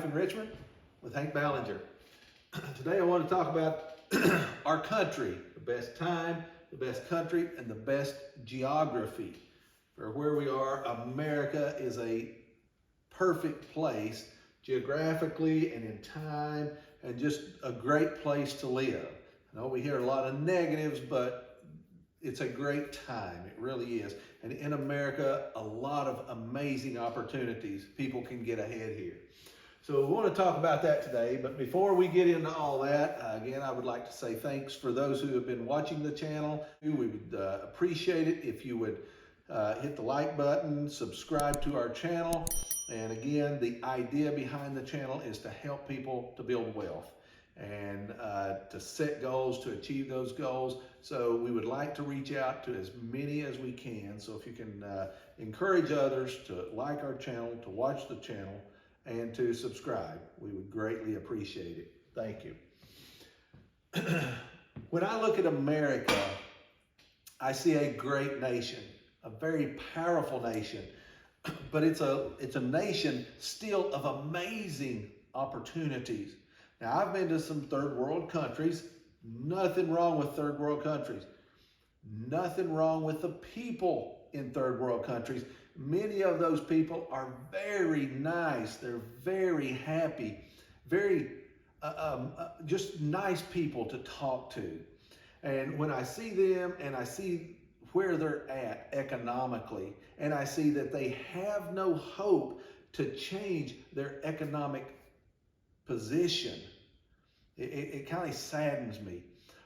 Life-Enrichment with Hank Ballinger. Today I want to talk about our country, the best time, the best country, and the best geography. For where we are, America is a perfect place geographically and in time, and just a great place to live. I know we hear a lot of negatives, but it's a great time. It really is. And in America, a lot of amazing opportunities. People can get ahead here. So we want to talk about that today, but before we get into all that, again, I would like to say thanks for those who have been watching the channel. We would appreciate it if you would hit the like button, subscribe to our channel, and again, the idea behind the channel is to help people to build wealth and to set goals, to achieve those goals. So we would like to reach out to as many as we can. So if you can encourage others to like our channel, to watch the channel, and to subscribe, we would greatly appreciate it. Thank you. When I look at America, I see a great nation, a very powerful nation, but it's a nation still of amazing opportunities. Now, I've been to some third world countries. Nothing wrong with third world countries. Nothing wrong with the people in third world countries. Many of those people are very nice. They're very happy, very just nice people to talk to. And when I see them and I see where they're at economically, and I see that they have no hope to change their economic position, it kind of saddens me.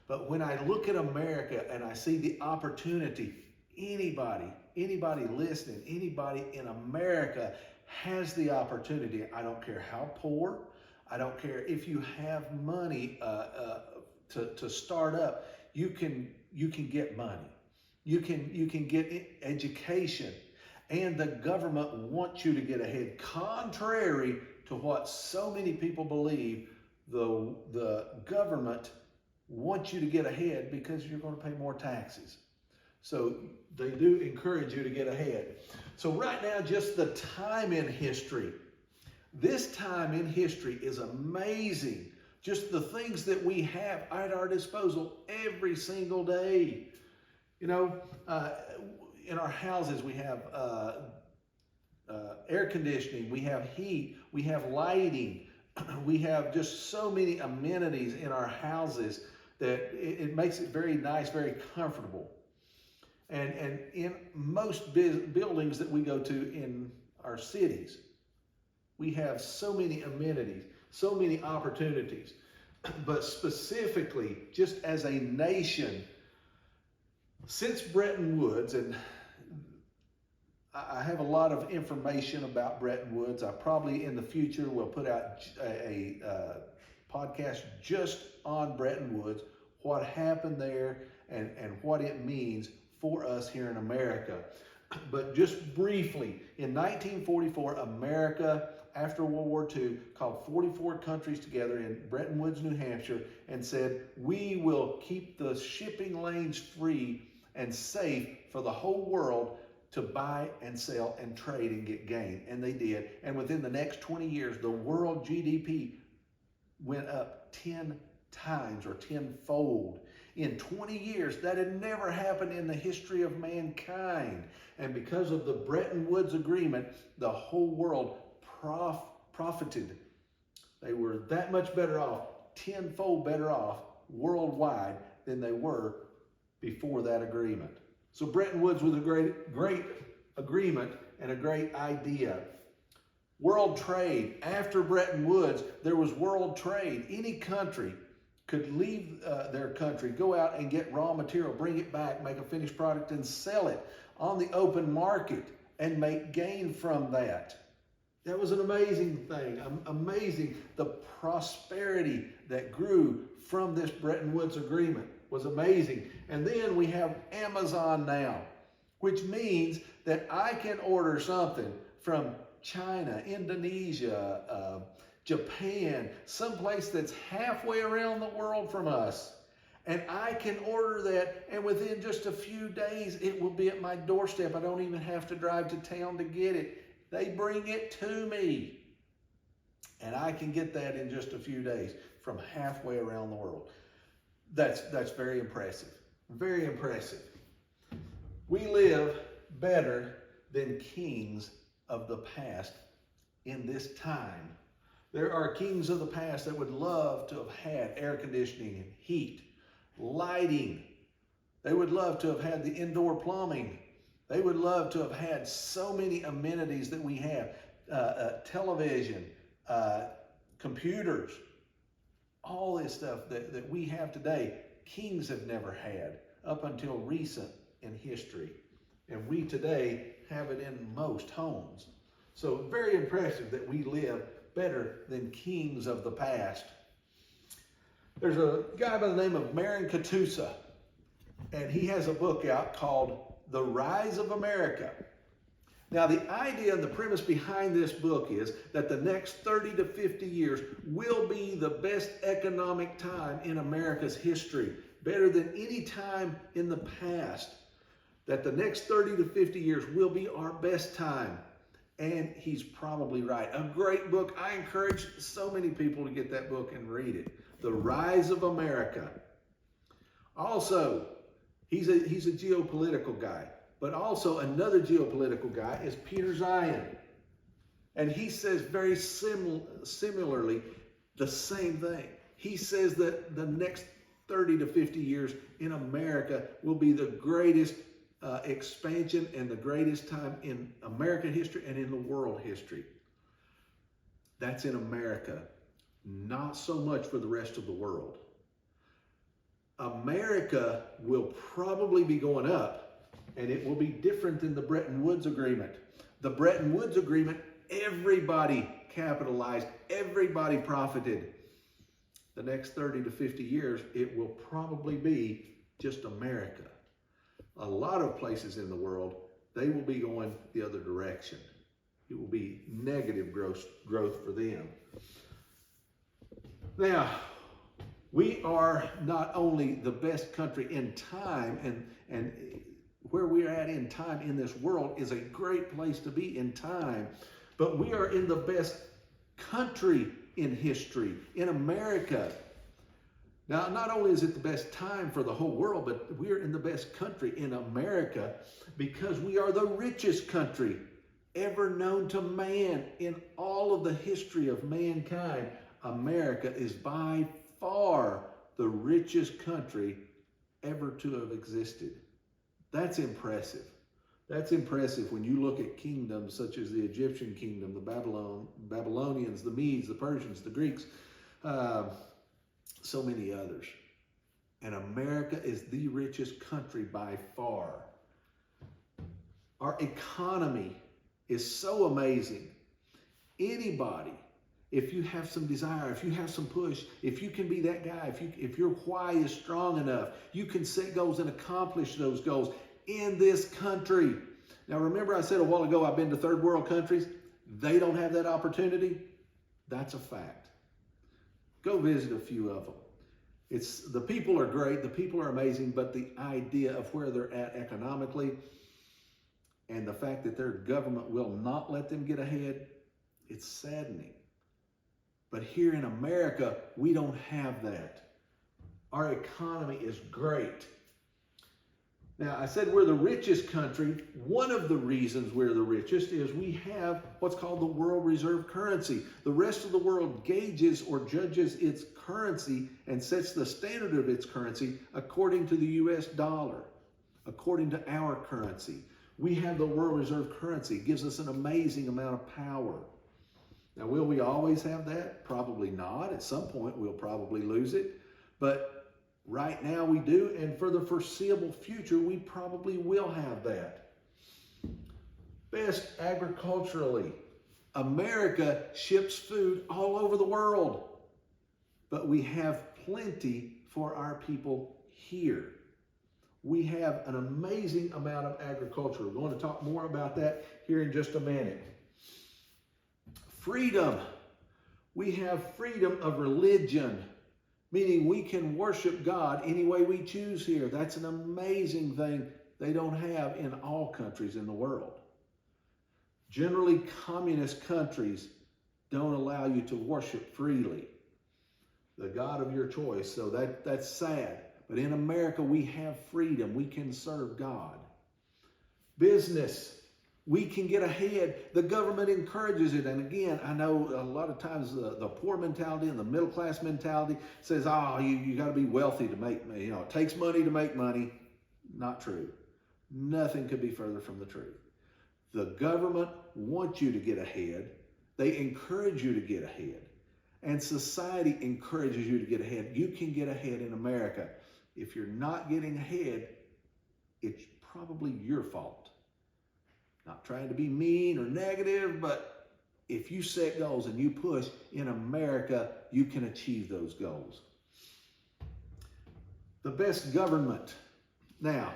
But when I look at America and I see the opportunity, anybody listening, anybody in America has the opportunity. I don't care how poor, I don't care if you have money to start up, you can get money. You can get education, and the government wants you to get ahead. Contrary to what so many people believe, the government wants you to get ahead because you're going to pay more taxes. So they do encourage you to get ahead. So right now, just the time in history. This time in history is amazing. Just the things that we have at our disposal every single day. You know, in our houses, we have air conditioning, we have heat, we have lighting, we have just so many amenities in our houses that it makes it very nice, very comfortable. And in most buildings that we go to in our cities, we have so many amenities, so many opportunities. But specifically, just as a nation, since Bretton Woods, and I have a lot of information about Bretton Woods. I probably in the future will put out a podcast just on Bretton Woods, what happened there and what it means for us here in America. But just briefly, in 1944, America, after World War II, called 44 countries together in Bretton Woods, New Hampshire, and said, we will keep the shipping lanes free and safe for the whole world to buy and sell and trade and get gain. And they did. And within the next 20 years, the world GDP went up 10 times or tenfold. In 20 years, that had never happened in the history of mankind. And because of the Bretton Woods Agreement, the whole world profited. They were that much better off, tenfold better off worldwide than they were before that agreement. So Bretton Woods was a great agreement and a great idea. World trade. After Bretton Woods, there was world trade. Any country could leave their country, go out and get raw material, bring it back, make a finished product, and sell it on the open market and make gain from that. That was an amazing thing, amazing. The prosperity that grew from this Bretton Woods Agreement was amazing. And then we have Amazon now, which means that I can order something from China, Indonesia, Japan, someplace that's halfway around the world from us. And I can order that, and within just a few days, it will be at my doorstep. I don't even have to drive to town to get it. They bring it to me. And I can get that in just a few days from halfway around the world. That's very impressive. Very impressive. We live better than kings of the past in this time. There are kings of the past that would love to have had air conditioning and heat, lighting. They would love to have had the indoor plumbing. They would love to have had so many amenities that we have. Television, computers, all this stuff that we have today, kings have never had up until recent in history. And we today have it in most homes. So very impressive that we live better than kings of the past. There's a guy by the name of Marin Katusa, and he has a book out called The Rise of America. Now, the idea and the premise behind this book is that the next 30 to 50 years will be the best economic time in America's history, better than any time in the past. That the next 30 to 50 years will be our best time. And he's probably right. A great book. I encourage so many people to get that book and read it. The Rise of America. Also, he's a geopolitical guy. But also another geopolitical guy is Peter Zion. And he says very similarly the same thing. He says that the next 30 to 50 years in America will be the greatest expansion and the greatest time in American history and in the world history. That's in America, not so much for the rest of the world. America will probably be going up, and it will be different than the Bretton Woods Agreement. The Bretton Woods Agreement, everybody capitalized, everybody profited. The next 30 to 50 years, it will probably be just America. A lot of places in the world, they will be going the other direction. It will be negative growth for them. Now, we are not only the best country in time, and where we are at in time in this world is a great place to be in time, but we are in the best country in history, in America. Now, not only is it the best time for the whole world, but we're in the best country in America because we are the richest country ever known to man in all of the history of mankind. America is by far the richest country ever to have existed. That's impressive. That's impressive when you look at kingdoms such as the Egyptian kingdom, the Babylonians, the Medes, the Persians, the Greeks, so many others. And America is the richest country by far. Our economy is so amazing. Anybody, if you have some desire, if you have some push, if you can be that guy, if your why is strong enough, you can set goals and accomplish those goals in this country. Now, remember I said a while ago, I've been to third world countries. They don't have that opportunity. That's a fact. Go visit a few of them. The people are great, the people are amazing, but the idea of where they're at economically and the fact that their government will not let them get ahead, it's saddening. But here in America, we don't have that. Our economy is great. Now, I said we're the richest country. One of the reasons we're the richest is we have what's called the world reserve currency. The rest of the world gauges or judges its currency and sets the standard of its currency according to the US dollar, according to our currency. We have the world reserve currency. It gives us an amazing amount of power. Now, will we always have that? Probably not. At some point, we'll probably lose it. But right now we do, and for the foreseeable future, we probably will have that. Best agriculturally, America ships food all over the world, but we have plenty for our people here. We have an amazing amount of agriculture. We're going to talk more about that here in just a minute. Freedom. We have freedom of religion, meaning we can worship God any way we choose here. That's an amazing thing they don't have in all countries in the world. Generally, communist countries don't allow you to worship freely the God of your choice. So that's sad. But in America, we have freedom. We can serve God. Business, we can get ahead. The government encourages it. And again, I know a lot of times the poor mentality and the middle class mentality says, oh, you got to be wealthy to make, it takes money to make money. Not true. Nothing could be further from the truth. The government wants you to get ahead. They encourage you to get ahead. And society encourages you to get ahead. You can get ahead in America. If you're not getting ahead, it's probably your fault. Not trying to be mean or negative, but if you set goals and you push in America, you can achieve those goals. The best government. Now,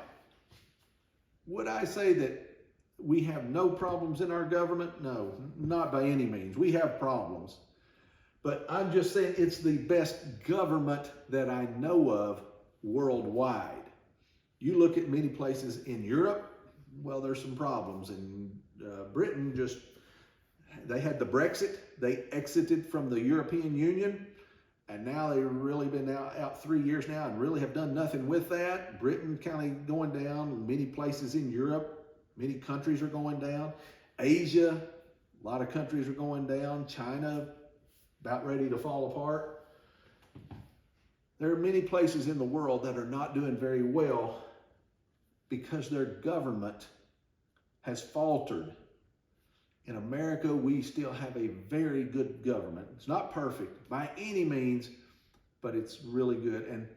would I say that we have no problems in our government? No, not by any means. We have problems. But I'm just saying it's the best government that I know of worldwide. You look at many places in Europe, well, there's some problems. In Britain, they had the Brexit. They exited from the European Union. And now they've really been out 3 years now and really have done nothing with that. Britain kind of going down. Many places in Europe, many countries are going down. Asia, a lot of countries are going down. China, about ready to fall apart. There are many places in the world that are not doing very well because their government has faltered. In America, we still have a very good government. It's not perfect by any means, but it's really good, and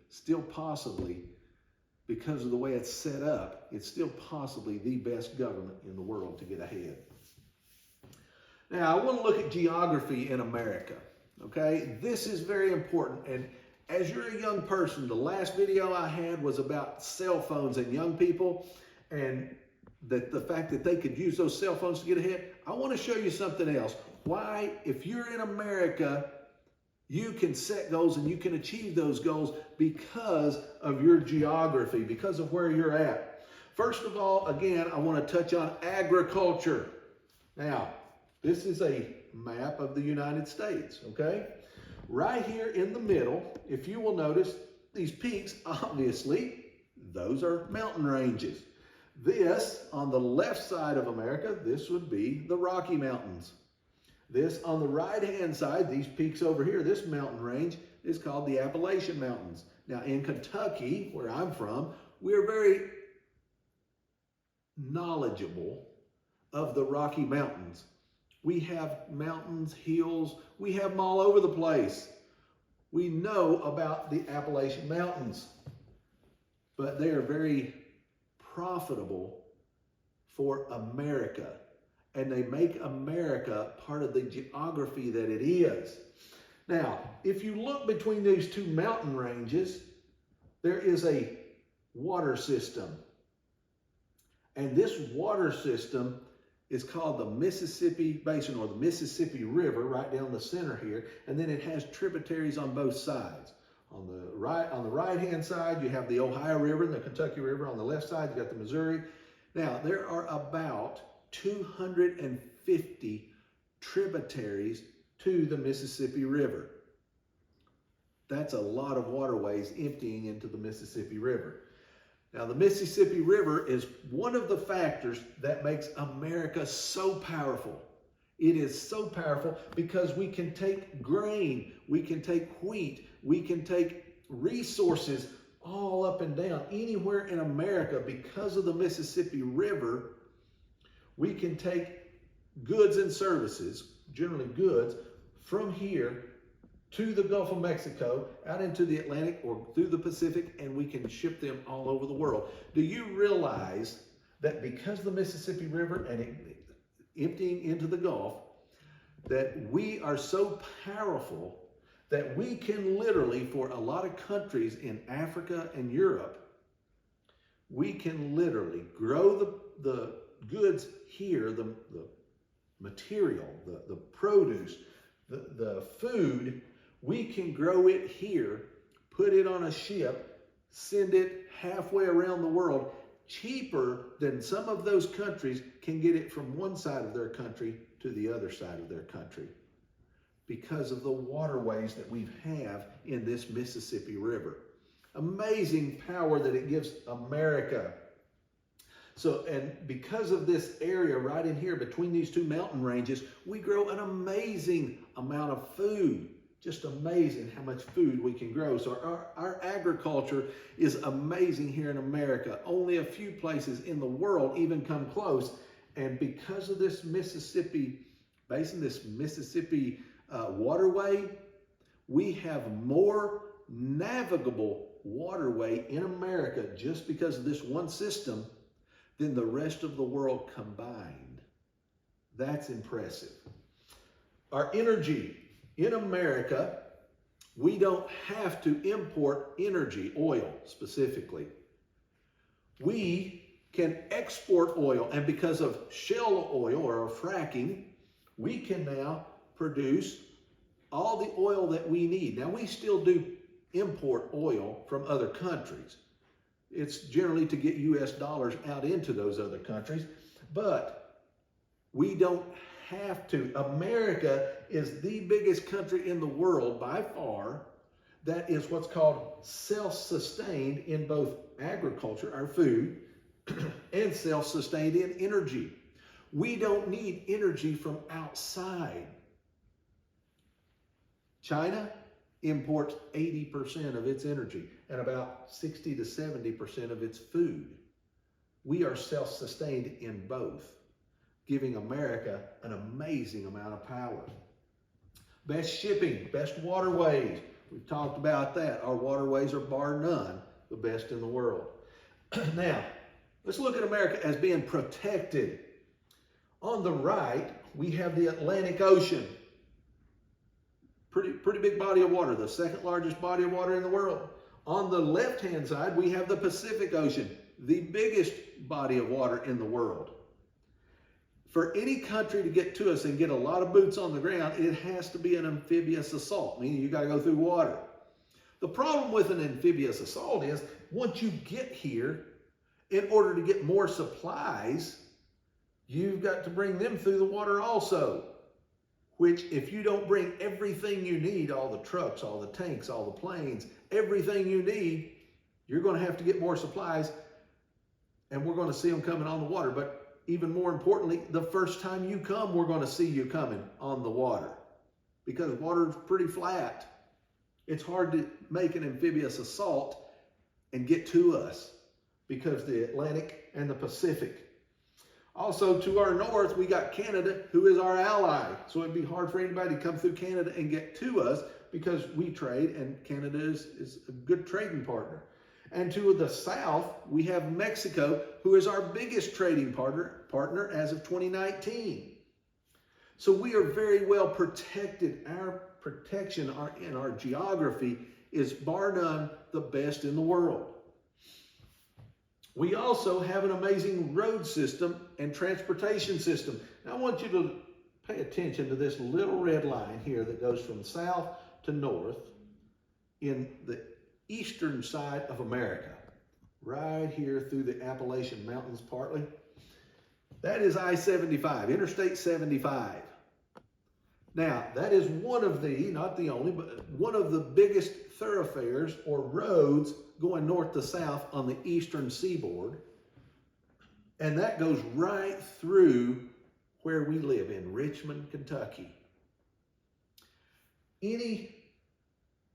still possibly, because of the way it's set up, it's still possibly the best government in the world to get ahead. Now, I want to look at geography in America, okay? This is very important, and as you're a young person, the last video I had was about cell phones and young people, and the fact that they could use those cell phones to get ahead. I want to show you something else. Why, if you're in America, you can set goals and you can achieve those goals because of your geography, because of where you're at. First of all, again, I want to touch on agriculture. Now, this is a map of the United States, okay? Right here in the middle, if you will notice, these peaks, obviously, those are mountain ranges. This, on the left side of America, this would be the Rocky Mountains. This, on the right-hand side, these peaks over here, this mountain range is called the Appalachian Mountains. Now, in Kentucky, where I'm from, we're very knowledgeable of the Rocky Mountains. We have mountains, hills, we have them all over the place. We know about the Appalachian Mountains, but they are very profitable for America, and they make America part of the geography that it is. Now, if you look between these two mountain ranges, there is a water system, and this water system is called the Mississippi Basin, or the Mississippi River, right down the center here, and then it has tributaries on both sides. On the right-hand side, you have the Ohio River and the Kentucky River. On the left side, you got the Missouri. Now, there are about 250 tributaries to the Mississippi River. That's a lot of waterways emptying into the Mississippi River. Now, the Mississippi River is one of the factors that makes America so powerful. It is so powerful because we can take grain, we can take wheat, we can take resources all up and down anywhere in America. Because of the Mississippi River, we can take goods and services, generally goods, from here to the Gulf of Mexico, out into the Atlantic or through the Pacific, and we can ship them all over the world. Do you realize that because of the Mississippi River and it emptying into the Gulf, that we are so powerful that we can literally, for a lot of countries in Africa and Europe, we can literally grow the goods here, the material, the produce, the food, we can grow it here, put it on a ship, send it halfway around the world, cheaper than some of those countries can get it from one side of their country to the other side of their country because of the waterways that we have in this Mississippi River. Amazing power that it gives America. So, and because of this area right in here between these two mountain ranges, we grow an amazing amount of food. Just amazing how much food we can grow. So our agriculture is amazing here in America. Only a few places in the world even come close. And because of this Mississippi basin, this Mississippi waterway, we have more navigable waterway in America just because of this one system than the rest of the world combined. That's impressive. Our energy in America, we don't have to import energy, oil specifically. We can export oil, and because of shale oil or fracking, we can now produce all the oil that we need. Now, we still do import oil from other countries. It's generally to get US dollars out into those other countries, but we don't have to. America is the biggest country in the world by far that is what's called self-sustained in both agriculture, our food, and self-sustained in energy. We don't need energy from outside. China imports 80% of its energy and about 60 to 70% of its food. We are self-sustained in both, giving America an amazing amount of power. Best shipping, best waterways. We've talked about that. Our waterways are bar none the best in the world. Now, let's look at America as being protected. On the right, we have the Atlantic Ocean. Pretty big body of water, the second largest body of water in the world. On the left-hand side, we have the Pacific Ocean, the biggest body of water in the world. For any country to get to us and get a lot of boots on the ground, it has to be an amphibious assault, meaning you got to go through water. The problem with an amphibious assault is once you get here, in order to get more supplies, you've got to bring them through the water also, which if you don't bring everything you need, all the trucks, all the tanks, all the planes, everything you need, you're going to have to get more supplies, and we're going to see them coming on the water. But even more importantly, the first time you come, we're going to see you coming on the water because water is pretty flat. It's hard to make an amphibious assault and get to us because the Atlantic and the Pacific. Also to our north, we got Canada, who is our ally. So it'd be hard for anybody to come through Canada and get to us because we trade, and Canada is a good trading partner. And to the south, we have Mexico, who is our biggest trading partner as of 2019. So we are very well protected. Our protection in our geography is bar none the best in the world. We also have an amazing road system and transportation system. Now I want you to pay attention to this little red line here that goes from south to north in the eastern side of America, right here through the Appalachian Mountains partly. That is I-75, Interstate 75. Now, that is one of the, not the only, but one of the biggest thoroughfares or roads going north to south on the eastern seaboard. And that goes right through where we live in Richmond, Kentucky. Any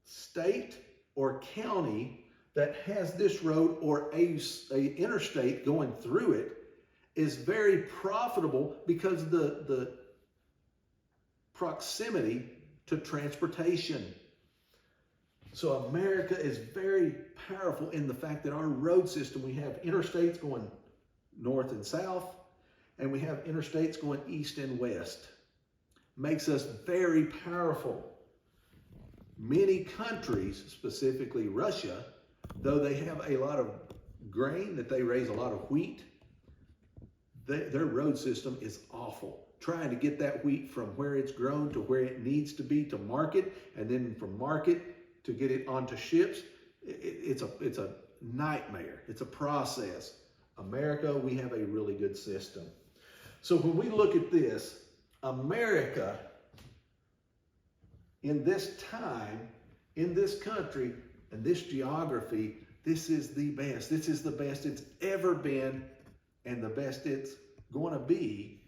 state or county that has this road or a interstate going through it is very profitable because of the proximity to transportation. So America is very powerful in the fact that our road system, we have interstates going north and south, and we have interstates going east and west. Makes us very powerful. Many countries, specifically Russia, though they have a lot of grain, that they raise a lot of wheat, their road system is awful. Trying to get that wheat from where it's grown to where it needs to be to market, and then from market to get it onto ships, it's a nightmare. It's a process. America, we have a really good system. So when we look at this, America, in this time, in this country, and this geography, this is the best. This is the best it's ever been, and the best it's going to be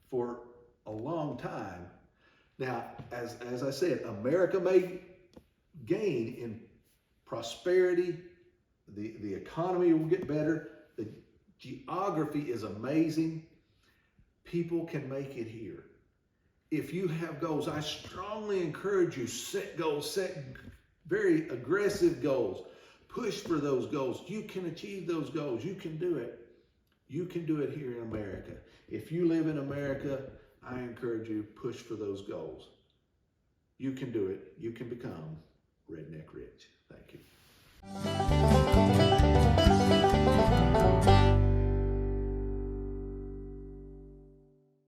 for a long time. Now, as I said, America may gain in prosperity, the economy will get better, the geography is amazing. People can make it here. If you have goals, I strongly encourage you, set goals, set very aggressive goals. Push for those goals. You can achieve those goals. You can do it. You can do it here in America. If you live in America, I encourage you, push for those goals. You can do it. You can become redneck.